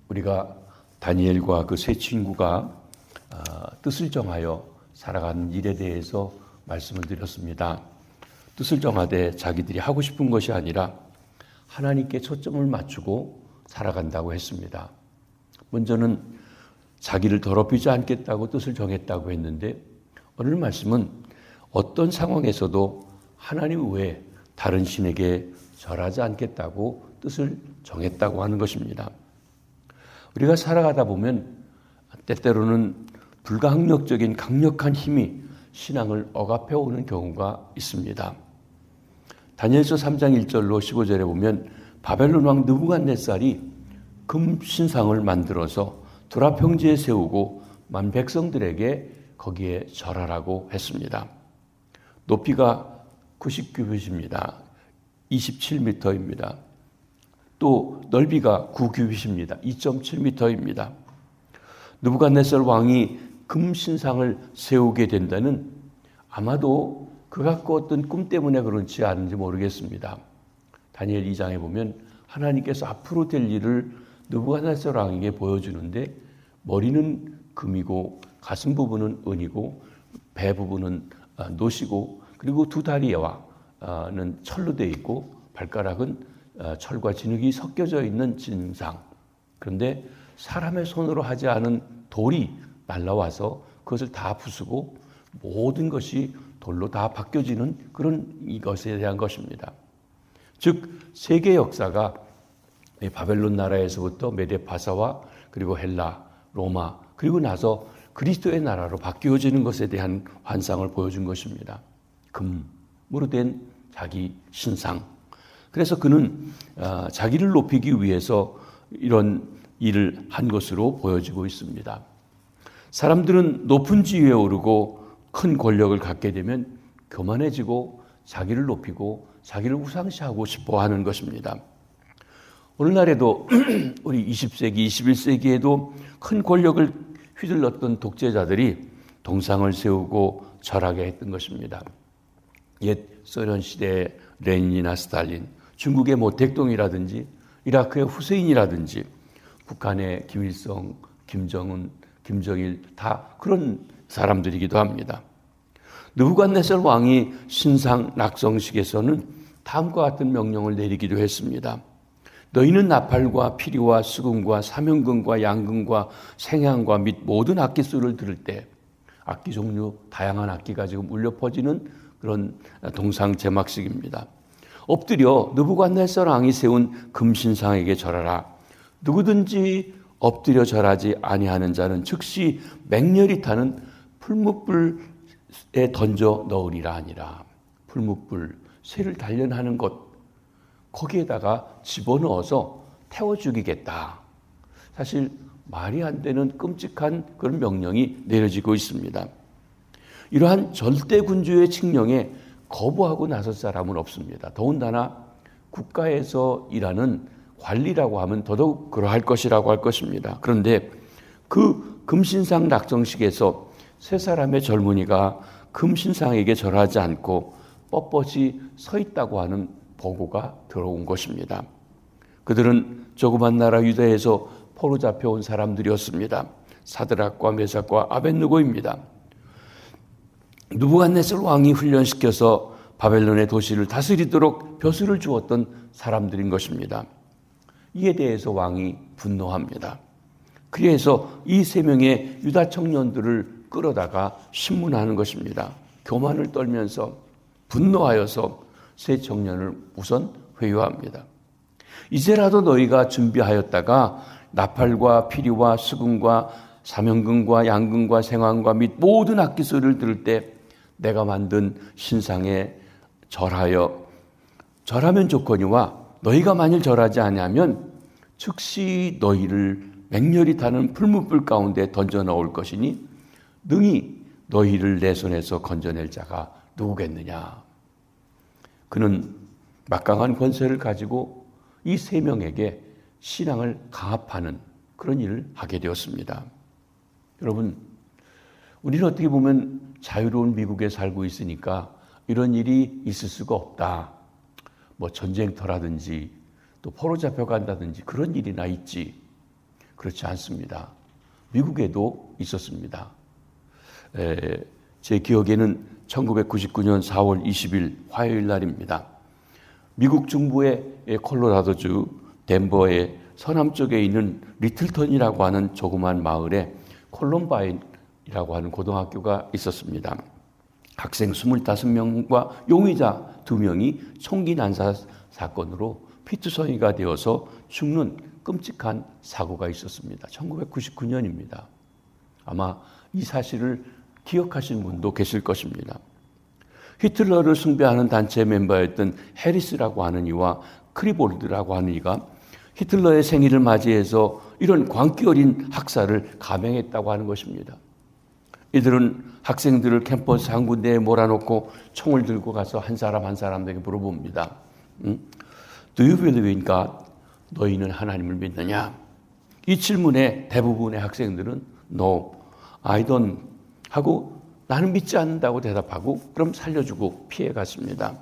우리가 다니엘과 그 세 친구가 뜻을 정하여 살아가는 일에 대해서 말씀을 드렸습니다. 뜻을 정하되 자기들이 하고 싶은 것이 아니라 하나님께 초점을 맞추고 살아간다고 했습니다. 먼저는 자기를 더럽히지 않겠다고 뜻을 정했다고 했는데, 오늘 말씀은 어떤 상황에서도 하나님 외에 다른 신에게 절하지 않겠다고 뜻을 정했다고 하는 것입니다. 우리가 살아가다 보면 때때로는 불가항력적인 강력한 힘이 신앙을 억압해 오는 경우가 있습니다. 다니엘서 3장 1절로 15절에 보면 바벨론 왕 느부갓네살이 금 신상을 만들어서 두라 평지에 세우고 만 백성들에게 거기에 절하라고 했습니다. 높이가 90규빗입니다. 27m입니다. 또 넓이가 9규빗입니다. 2.7m입니다. 느부갓네살 왕이 금 신상을 세우게 된다는, 아마도 그 갖고 어떤 꿈 때문에 그렇지 않은지 모르겠습니다. 다니엘 2장에 보면 하나님께서 앞으로 될 일을 느부갓네살 왕에게 보여주는데, 머리는 금이고 가슴 부분은 은이고 배 부분은 노시고, 그리고 두 다리와는 철로 되어 있고 발가락은 철과 진흙이 섞여져 있는 진상. 그런데 사람의 손으로 하지 않은 돌이 날라와서 그것을 다 부수고 모든 것이 돌로 다 바뀌어지는 그런 이것에 대한 것입니다. 즉 세계 역사가 바벨론 나라에서부터 메데파사와 그리고 헬라, 로마, 그리고 나서 그리스도의 나라로 바뀌어지는 것에 대한 환상을 보여준 것입니다. 금으로 된 자기 신상. 그래서 그는 자기를 높이기 위해서 이런 일을 한 것으로 보여지고 있습니다. 사람들은 높은 지위에 오르고 큰 권력을 갖게 되면 교만해지고 자기를 높이고 자기를 우상시하고 싶어 하는 것입니다. 오늘날에도 우리 20세기, 21세기에도 큰 권력을 휘둘렀던 독재자들이 동상을 세우고 절하게 했던 것입니다. 옛 소련 시대의 레닌이나 스탈린, 중국의 모택동이라든지 이라크의 후세인이라든지 북한의 김일성, 김정은, 김정일, 다 그런 사람들이기도 합니다. 느부갓네살 왕이 신상 낙성식에서는 다음과 같은 명령을 내리기도 했습니다. 너희는 나팔과 피리와 수금과 사명금과 양금과 생향과 및 모든 악기소리를 들을 때, 악기 종류 다양한 악기가 지금 울려 퍼지는 그런 동상 제막식입니다. 엎드려 느부갓네살 왕이 세운 금신상에게 절하라. 누구든지 엎드려 절하지 아니하는 자는 즉시 맹렬히 타는 풀무불에 던져 넣으리라 하니라. 풀무불, 쇠를 단련하는 것, 거기에다가 집어넣어서 태워 죽이겠다. 사실 말이 안 되는 끔찍한 그런 명령이 내려지고 있습니다. 이러한 절대군주의 칙령에 거부하고 나설 사람은 없습니다. 더군다나 국가에서 일하는 관리라고 하면 더더욱 그러할 것이라고 할 것입니다. 그런데 그 금신상 낙성식에서 세 사람의 젊은이가 금신상에게 절하지 않고 뻣뻣이 서 있다고 하는 보고가 들어온 것입니다. 그들은 조그만 나라 유다에서 포로 잡혀온 사람들이었습니다. 사드락과 메삭과 아벳느고입니다. 느부갓네살 왕이 훈련시켜서 바벨론의 도시를 다스리도록 벼슬을 주었던 사람들인 것입니다. 이에 대해서 왕이 분노합니다. 그래서 이 세 명의 유다 청년들을 끌어다가 신문하는 것입니다. 교만을 떨면서 분노하여서 세 청년을 우선 회유합니다. 이제라도 너희가 준비하였다가 나팔과 피리와 수금과 사명금과 양금과 생황과 및 모든 악기소리를 들을 때 내가 만든 신상에 절하면 좋거니와 너희가 만일 절하지 아니하면 즉시 너희를 맹렬히 타는 풀무불 가운데 던져 넣을 것이니 능히 너희를 내 손에서 건져낼 자가 누구겠느냐. 그는 막강한 권세를 가지고 이 세 명에게 신앙을 강압하는 그런 일을 하게 되었습니다. 여러분, 우리는 어떻게 보면 자유로운 미국에 살고 있으니까 이런 일이 있을 수가 없다. 뭐 전쟁터라든지 또 포로 잡혀간다든지 그런 일이나 있지. 그렇지 않습니다. 미국에도 있었습니다. 제 기억에는 1999년 4월 20일 화요일 날입니다. 미국 중부의 콜로라도주 덴버의 서남쪽에 있는 리틀턴이라고 하는 조그만 마을에 콜럼바인이라고 하는 고등학교가 있었습니다. 학생 25명과 용의자 2명이 총기 난사 사건으로 피투성이가 되어서 죽는 끔찍한 사고가 있었습니다. 1999년입니다. 아마 이 사실을 기억하시는 분도 계실 것입니다. 히틀러를 숭배하는 단체 멤버였던 해리스라고 하는 이와 크리볼드라고 하는 이가 히틀러의 생일을 맞이해서 이런 광기 어린 학살을 감행했다고 하는 것입니다. 이들은 학생들을 캠퍼스 한 군데에 몰아놓고 총을 들고 가서 한 사람 한 사람에게 물어봅니다. Do you believe in God? 너희는 하나님을 믿느냐? 이 질문에 대부분의 학생들은 No, I don't 하고 나는 믿지 않는다고 대답하고 그럼 살려주고 피해갔습니다.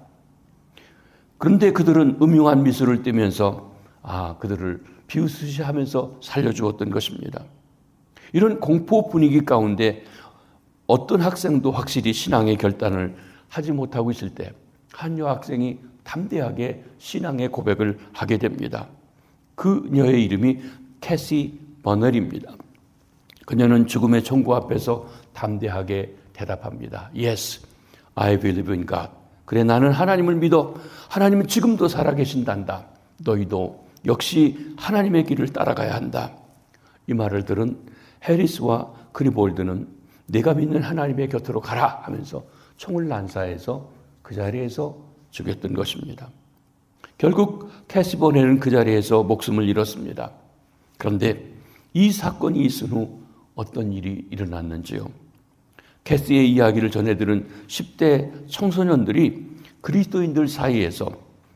그런데 그들은 음흉한 미소를 띠면서 그들을 비웃으시하면서 살려주었던 것입니다. 이런 공포 분위기 가운데 어떤 학생도 확실히 신앙의 결단을 하지 못하고 있을 때 한 여학생이 담대하게 신앙의 고백을 하게 됩니다. 그녀의 이름이 캐시 버널입니다. 그녀는 죽음의 총구 앞에서 담대하게 대답합니다. Yes, I believe in God. 그래, 나는 하나님을 믿어. 하나님은 지금도 살아계신단다. 너희도 역시 하나님의 길을 따라가야 한다. 이 말을 들은 해리스와 크리볼드는 내가 믿는 하나님의 곁으로 가라 하면서 총을 난사해서 그 자리에서 죽였던 것입니다. 결국 캐시 버넬은 그 자리에서 목숨을 잃었습니다. 그런데 이 사건이 있은 후 어떤 일이 일어났는지요. 캐시의 이야기를 전해들은 10대 청소년들이 그리스도인들 사이에서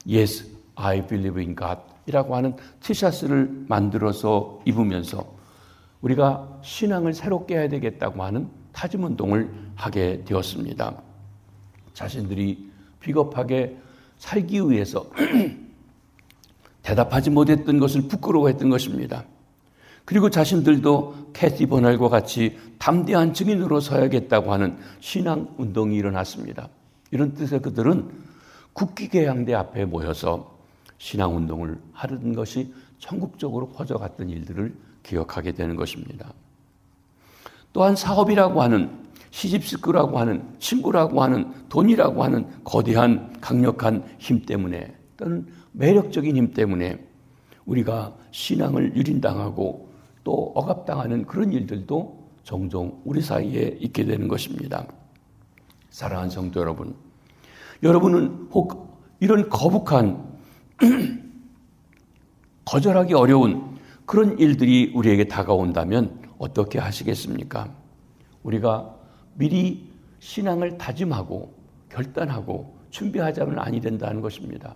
Yes, I believe in God 이라고 하는 티셔츠를 만들어서 입으면서 우리가 신앙을 새롭게 해야 되겠다고 하는 타집운동을 하게 되었습니다. 자신들이 비겁하게 살기 위해서 대답하지 못했던 것을 부끄러워했던 것입니다. 그리고 자신들도 캐시 버널과 같이 담대한 증인으로 서야겠다고 하는 신앙운동이 일어났습니다. 이런 뜻의 그들은 국기계양대 앞에 모여서 신앙운동을 하던 것이 전국적으로 퍼져갔던 일들을 기억하게 되는 것입니다. 또한 사업이라고 하는 시집식구라고 하는 친구라고 하는 돈이라고 하는 거대한 강력한 힘 때문에 또는 매력적인 힘 때문에 우리가 신앙을 유린당하고 또 억압당하는 그런 일들도 종종 우리 사이에 있게 되는 것입니다. 사랑하는 성도 여러분, 여러분은 혹 이런 거북한 거절하기 어려운 그런 일들이 우리에게 다가온다면 어떻게 하시겠습니까? 우리가 미리 신앙을 다짐하고 결단하고 준비하자면 아니 된다는 것입니다.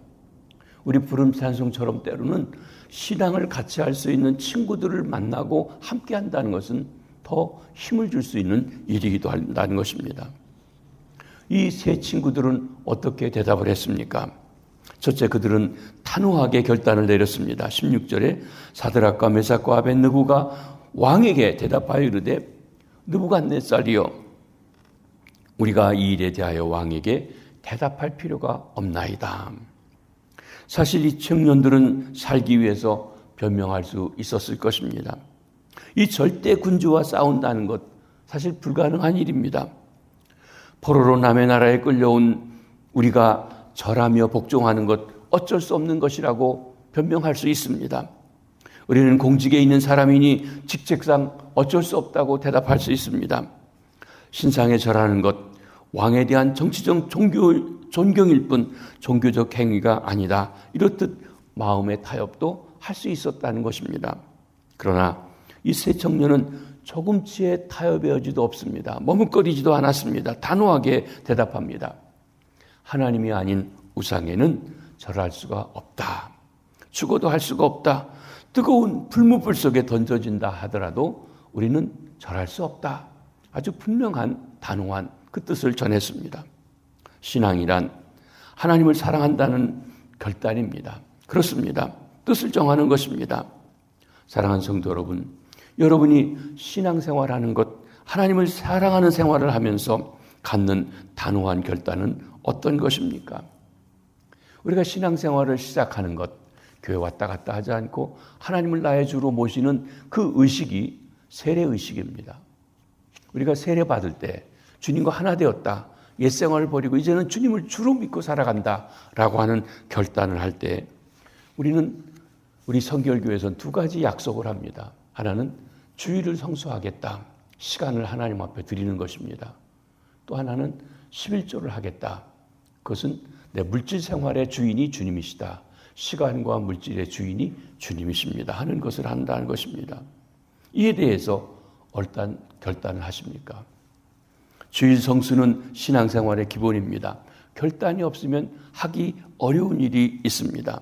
우리 부름 찬송처럼 때로는 신앙을 같이 할 수 있는 친구들을 만나고 함께 한다는 것은 더 힘을 줄 수 있는 일이기도 한다는 것입니다. 이 세 친구들은 어떻게 대답을 했습니까? 첫째, 그들은 단호하게 결단을 내렸습니다. 16절에 사드락과 메삭과 아벳느고가 왕에게 대답하여 이르되 느부갓네살이여, 우리가 이 일에 대하여 왕에게 대답할 필요가 없나이다. 사실 이 청년들은 살기 위해서 변명할 수 있었을 것입니다. 이 절대 군주와 싸운다는 것 사실 불가능한 일입니다. 포로로 남의 나라에 끌려온 우리가 절하며 복종하는 것 어쩔 수 없는 것이라고 변명할 수 있습니다. 우리는 공직에 있는 사람이니 직책상 어쩔 수 없다고 대답할 수 있습니다. 신상에 절하는 것 왕에 대한 정치적 존경일 뿐 종교적 행위가 아니다, 이렇듯 마음의 타협도 할 수 있었다는 것입니다. 그러나 이 세 청년은 조금치의 타협의 여지도 없습니다. 머뭇거리지도 않았습니다. 단호하게 대답합니다. 하나님이 아닌 우상에는 절할 수가 없다. 죽어도 할 수가 없다. 뜨거운 불무불 속에 던져진다 하더라도 우리는 절할 수 없다. 아주 분명한 단호한 그 뜻을 전했습니다. 신앙이란 하나님을 사랑한다는 결단입니다. 그렇습니다. 뜻을 정하는 것입니다. 사랑하는 성도 여러분, 여러분이 신앙생활하는 것, 하나님을 사랑하는 생활을 하면서 갖는 단호한 결단은 어떤 것입니까? 우리가 신앙생활을 시작하는 것, 교회 왔다 갔다 하지 않고 하나님을 나의 주로 모시는 그 의식이 세례의식입니다. 우리가 세례 받을 때 주님과 하나 되었다, 옛생활을 버리고 이제는 주님을 주로 믿고 살아간다 라고 하는 결단을 할 때 우리는 우리 성결교회에서는 두 가지 약속을 합니다. 하나는 주일을 성수하겠다, 시간을 하나님 앞에 드리는 것입니다. 또 하나는 11조를 하겠다. 그것은 내 물질 생활의 주인이 주님이시다, 시간과 물질의 주인이 주님이십니다 하는 것을 한다는 것입니다. 이에 대해서 어떤 결단을 하십니까? 주일 성수는 신앙생활의 기본입니다. 결단이 없으면 하기 어려운 일이 있습니다.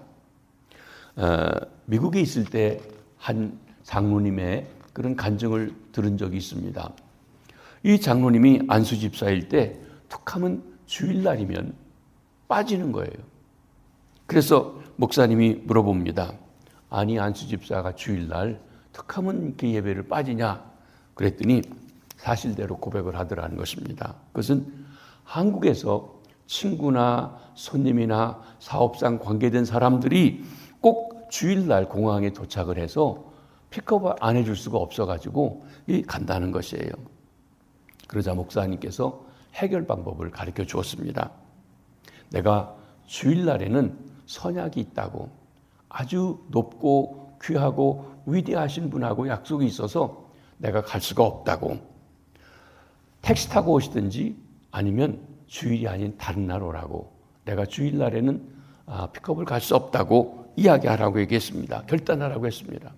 미국에 있을 때 한 장로님의 그런 간증을 들은 적이 있습니다. 이 장로님이 안수 집사일 때 툭하면 주일날이면 빠지는 거예요. 그래서 목사님이 물어봅니다. 아니, 안수 집사가 주일날 툭하면 이렇게 예배를 빠지냐? 그랬더니 사실대로 고백을 하더라는 것입니다. 그것은 한국에서 친구나 손님이나 사업상 관계된 사람들이 꼭 주일날 공항에 도착을 해서 픽업을 안 해줄 수가 없어가지고 간다는 것이에요. 그러자 목사님께서 해결 방법을 가르쳐 주었습니다. 내가 주일날에는 선약이 있다고, 아주 높고 귀하고 위대하신 분하고 약속이 있어서 내가 갈 수가 없다고, 택시 타고 오시든지 아니면 주일이 아닌 다른 날 오라고, 내가 주일날에는 픽업을 갈 수 없다고 이야기하라고 얘기했습니다. 결단하라고 했습니다.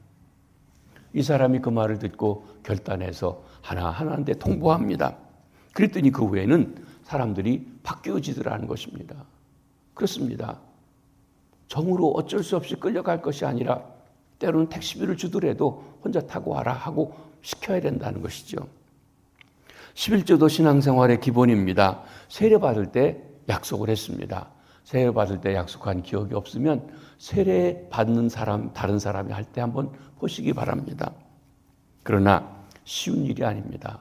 이 사람이 그 말을 듣고 결단해서 하나하나한테 통보합니다. 그랬더니 그 후에는 사람들이 바뀌어지더라는 것입니다. 그렇습니다. 정으로 어쩔 수 없이 끌려갈 것이 아니라 때로는 택시비를 주더라도 혼자 타고 와라 하고 시켜야 된다는 것이죠. 11조도 신앙생활의 기본입니다. 세례받을 때 약속을 했습니다. 세례받을 때 약속한 기억이 없으면 세례받는 사람, 다른 사람이 할 때 한번 보시기 바랍니다. 그러나 쉬운 일이 아닙니다.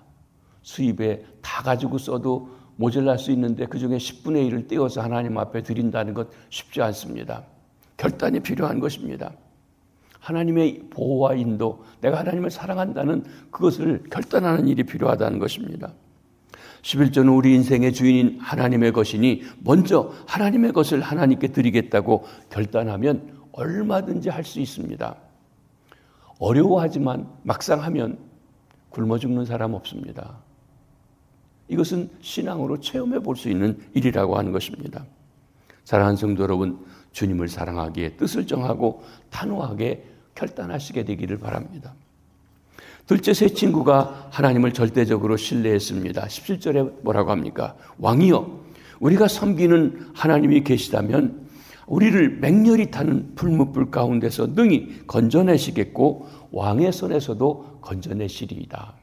수입에 다 가지고 써도 모자랄 수 있는데 그중에 10분의 1을 떼어서 하나님 앞에 드린다는 것 쉽지 않습니다. 결단이 필요한 것입니다. 하나님의 보호와 인도, 내가 하나님을 사랑한다는 그것을 결단하는 일이 필요하다는 것입니다. 11조는 우리 인생의 주인인 하나님의 것이니 먼저 하나님의 것을 하나님께 드리겠다고 결단하면 얼마든지 할 수 있습니다. 어려워하지만 막상 하면 굶어 죽는 사람 없습니다. 이것은 신앙으로 체험해 볼 수 있는 일이라고 하는 것입니다. 사랑하는 성도 여러분, 주님을 사랑하기에 뜻을 정하고 단호하게 결단하시게 되기를 바랍니다. 둘째 세 친구가 하나님을 절대적으로 신뢰했습니다. 17절에 뭐라고 합니까? 왕이여, 우리가 섬기는 하나님이 계시다면 우리를 맹렬히 타는 풀무불 가운데서 능히 건져내시겠고 왕의 손에서도 건져내시리이다.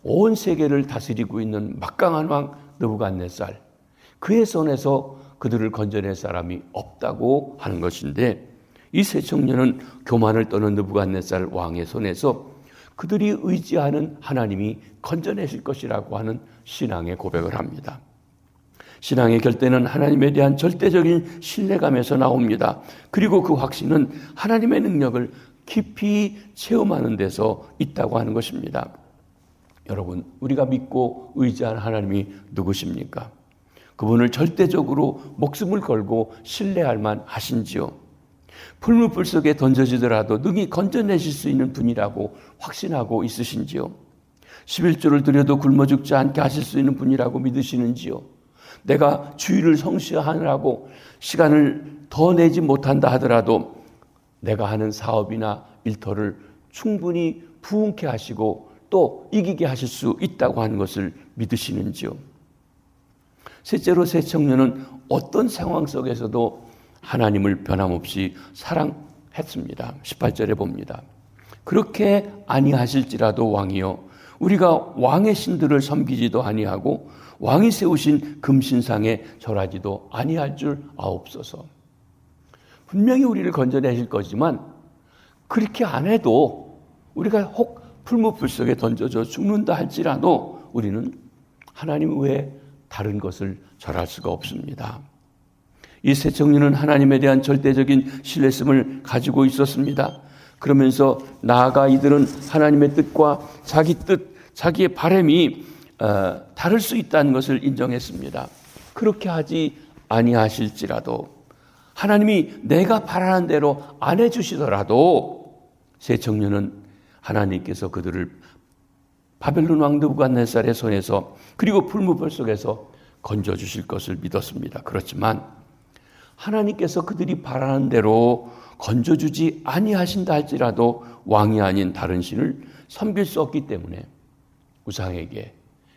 온 세계를 다스리고 있는 막강한 왕 느부갓네살, 그의 손에서 그들을 건져낼 사람이 없다고 하는 것인데, 이 세 청년은 교만을 떠는 느부갓네살 왕의 손에서 그들이 의지하는 하나님이 건져내실 것이라고 하는 신앙의 고백을 합니다. 신앙의 결대는 하나님에 대한 절대적인 신뢰감에서 나옵니다. 그리고 그 확신은 하나님의 능력을 깊이 체험하는 데서 있다고 하는 것입니다. 여러분, 우리가 믿고 의지하는 하나님이 누구십니까? 그분을 절대적으로 목숨을 걸고 신뢰할 만하신지요? 풀무불 속에 던져지더라도 능히 건져내실 수 있는 분이라고 확신하고 있으신지요? 11조를 드려도 굶어 죽지 않게 하실 수 있는 분이라고 믿으시는지요? 내가 주일을 성시하느라고 시간을 더 내지 못한다 하더라도 내가 하는 사업이나 일터를 충분히 부흥케 하시고 또 이기게 하실 수 있다고 하는 것을 믿으시는지요? 셋째로 세 청년은 어떤 상황 속에서도 하나님을 변함없이 사랑했습니다. 18절에 봅니다. 그렇게 아니하실지라도 왕이여, 우리가 왕의 신들을 섬기지도 아니하고 왕이 세우신 금신상에 절하지도 아니할 줄 아옵소서. 분명히 우리를 건져내실 거지만 그렇게 안 해도 우리가 혹 풀무불 속에 던져져 죽는다 할지라도 우리는 하나님 외에 다른 것을 절할 수가 없습니다. 이 세 청년은 하나님에 대한 절대적인 신뢰심을 가지고 있었습니다. 그러면서 나아가 이들은 하나님의 뜻과 자기 뜻, 자기의 바람이 다를 수 있다는 것을 인정했습니다. 그렇게 하지 아니하실지라도 하나님이 내가 바라는 대로 안 해주시더라도 세 청년은 하나님께서 그들을 바벨론 왕 느부갓네살의 손에서 그리고 풀무불 속에서 건져주실 것을 믿었습니다. 그렇지만 하나님께서 그들이 바라는 대로 건져주지 아니하신다 할지라도 왕이 아닌 다른 신을 섬길 수 없기 때문에 우상에게,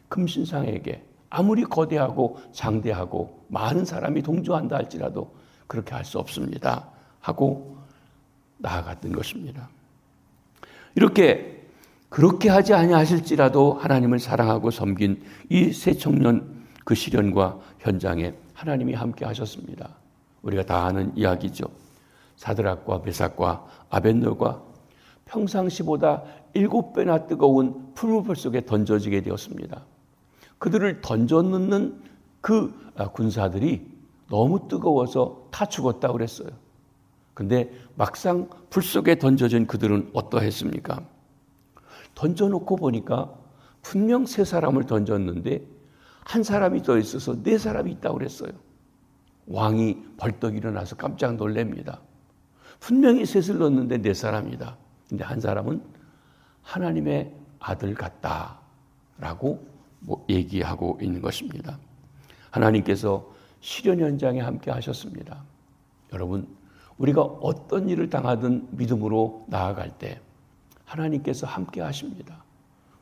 금신상에게 아무리 거대하고 장대하고 많은 사람이 동조한다 할지라도 그렇게 할 수 없습니다 하고 나아갔던 것입니다. 그렇게 하지 아니하실지라도 하나님을 사랑하고 섬긴 이 세 청년 그 시련과 현장에 하나님이 함께 하셨습니다. 우리가 다 아는 이야기죠. 사드락과 메삭과 아벳느고가 평상시보다 7배나 뜨거운 풀무불 속에 던져지게 되었습니다. 그들을 던져넣는 그 군사들이 너무 뜨거워서 다 죽었다고 그랬어요. 근데 막상 불 속에 던져진 그들은 어떠했습니까? 던져놓고 보니까 분명 3사람을 던졌는데 한 사람이 더 있어서 4사람이 있다고 그랬어요. 왕이 벌떡 일어나서 깜짝 놀랍니다. 분명히 셋을 넣었는데 4사람이다. 근데 한 사람은 하나님의 아들 같다라고 얘기하고 있는 것입니다. 하나님께서 시련 현장에 함께 하셨습니다. 여러분, 우리가 어떤 일을 당하든 믿음으로 나아갈 때 하나님께서 함께 하십니다.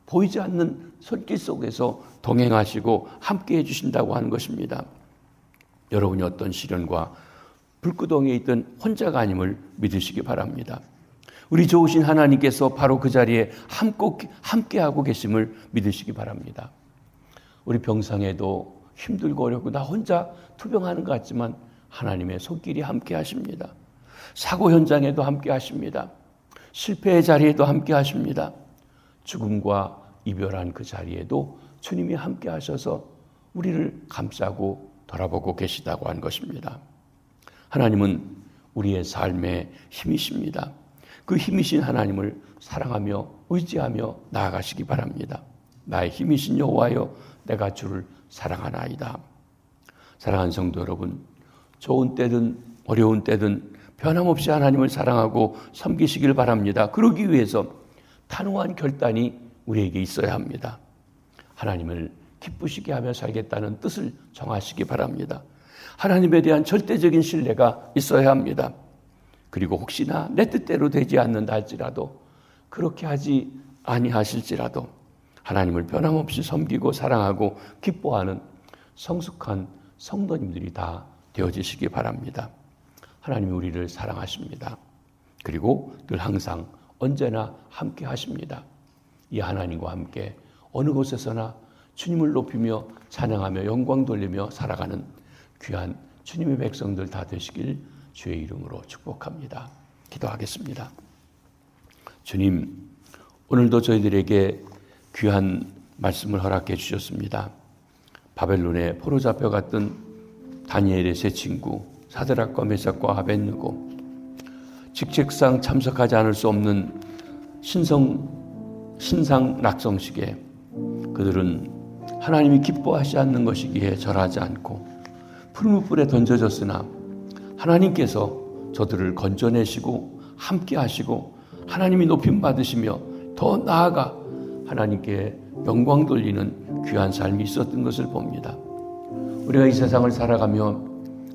보이지 않는 손길 속에서 동행하시고 함께 해주신다고 하는 것입니다. 여러분이 어떤 시련과 불구덩이에 있던 혼자가 아님을 믿으시기 바랍니다. 우리 좋으신 하나님께서 바로 그 자리에 함께하고 계심을 믿으시기 바랍니다. 우리 병상에도 힘들고 어렵고 나 혼자 투병하는 것 같지만 하나님의 손길이 함께 하십니다. 사고 현장에도 함께 하십니다. 실패의 자리에도 함께 하십니다. 죽음과 이별한 그 자리에도 주님이 함께 하셔서 우리를 감싸고 돌아보고 계시다고 한 것입니다. 하나님은 우리의 삶의 힘이십니다. 그 힘이신 하나님을 사랑하며 의지하며 나아가시기 바랍니다. 나의 힘이신 여호와여, 내가 주를 사랑하나이다. 사랑하는 성도 여러분, 좋은 때든 어려운 때든 변함없이 하나님을 사랑하고 섬기시길 바랍니다. 그러기 위해서 단호한 결단이 우리에게 있어야 합니다. 하나님을 기쁘시게 하며 살겠다는 뜻을 정하시기 바랍니다. 하나님에 대한 절대적인 신뢰가 있어야 합니다. 그리고 혹시나 내 뜻대로 되지 않는다 할지라도 그렇게 하지 아니하실지라도 하나님을 변함없이 섬기고 사랑하고 기뻐하는 성숙한 성도님들이 다 되어지시기 바랍니다. 하나님이 우리를 사랑하십니다. 그리고 늘 항상 언제나 함께 하십니다. 이 하나님과 함께 어느 곳에서나 주님을 높이며 찬양하며 영광 돌리며 살아가는 귀한 주님의 백성들 다 되시길 주의 이름으로 축복합니다. 기도하겠습니다. 주님, 오늘도 저희들에게 귀한 말씀을 허락해 주셨습니다. 바벨론에 포로 잡혀갔던 다니엘의 세 친구 사드락과 메삭과 아벳느고, 직책상 참석하지 않을 수 없는 신상 낙성식에 그들은 하나님이 기뻐하지 않는 것이기에 절하지 않고 풀무불에 던져졌으나 하나님께서 저들을 건져내시고 함께 하시고 하나님이 높임 받으시며 더 나아가 하나님께 영광 돌리는 귀한 삶이 있었던 것을 봅니다. 우리가 이 세상을 살아가며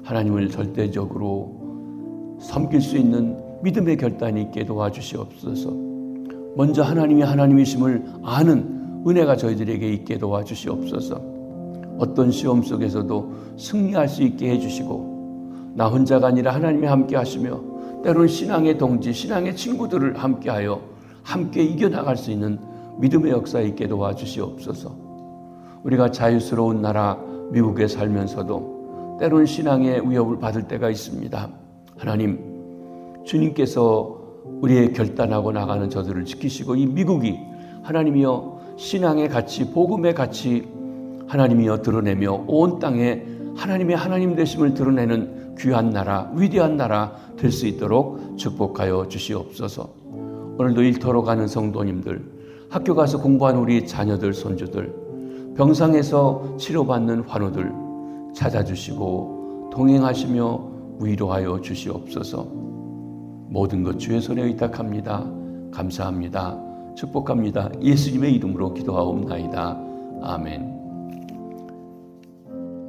하나님을 절대적으로 섬길 수 있는 믿음의 결단이 있게 도와주시옵소서. 먼저 하나님이 하나님이심을 아는 은혜가 저희들에게 있게 도와주시옵소서. 어떤 시험 속에서도 승리할 수 있게 해주시고 나 혼자가 아니라 하나님이 함께 하시며 때로는 신앙의 동지, 신앙의 친구들을 함께하여 함께 이겨나갈 수 있는 믿음의 역사에 있게 도와주시옵소서. 우리가 자유스러운 나라 미국에 살면서도 때로는 신앙의 위협을 받을 때가 있습니다. 하나님, 주님께서 우리의 결단하고 나가는 저들을 지키시고 이 미국이 하나님이여 신앙의 가치, 복음의 가치 하나님이여 드러내며 온 땅에 하나님의 하나님 되심을 드러내는 귀한 나라, 위대한 나라 될 수 있도록 축복하여 주시옵소서. 오늘도 일터로 가는 성도님들, 학교 가서 공부하는 우리 자녀들, 손주들, 병상에서 치료받는 환우들 찾아주시고 동행하시며 위로하여 주시옵소서. 모든 것 주의 손에 의탁합니다. 감사합니다. 축복합니다. 예수님의 이름으로 기도하옵나이다. 아멘.